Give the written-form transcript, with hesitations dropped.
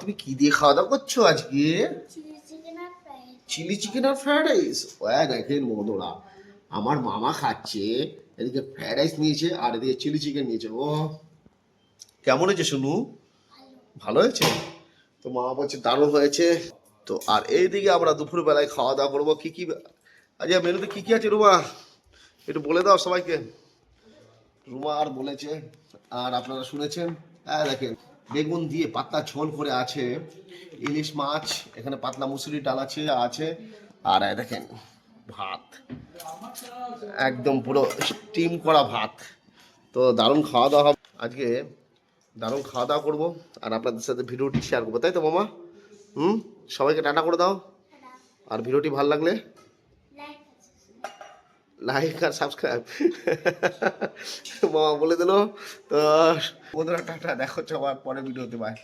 তুমি কি দিয়ে খাওয়া দাওয়া করছো আজকে? চিলি চিকেন আর ফ্রাইড রাইস। দেখেন বন্ধুরা, আমার মামা খাচ্ছে, এদিকে ফ্রাইড রাইস নিয়েছে আর এদিকে চিলি চিকেন নিয়েছে। ও কেমন হয়েছে শুনু? ভালো হয়েছে? তো মামা বলছে দারুণ হয়েছে। তো আর এইদিকে আমরা দুপুর বেলায় খাওয়া দাওয়া করবো। কি কি আচ্ছা মেনুতে কি কি আছে রুমা, একটু বলে দাও সবাইকে। রুমা আর বলেছে, আর আপনারা শুনেছেন। দেখেন, বেগুন দিয়ে পাতলা ঝোল করে আছে, ইলিশ মাছ, এখানে পাতলা মুসুরি ডাল আছে আছে, আর দেখেন ভাত, একদম পুরো স্টিম করা ভাত। তো দারুণ খাওয়া দাওয়া হবে আজকে, দারুণ খাওয়া দাওয়া করবো আর আপনাদের সাথে ভিডিওটি শেয়ার করবো, তাই তো মামা? সবাইকে টাটা করে দাও। আর ভিডিওটি ভালো লাগলে লাইক আর সাবস্ক্রাইব মামা বলে দিল। তো বন্ধুরা টাটা, দেখো সবার পরে ভিডিওতে, বাই।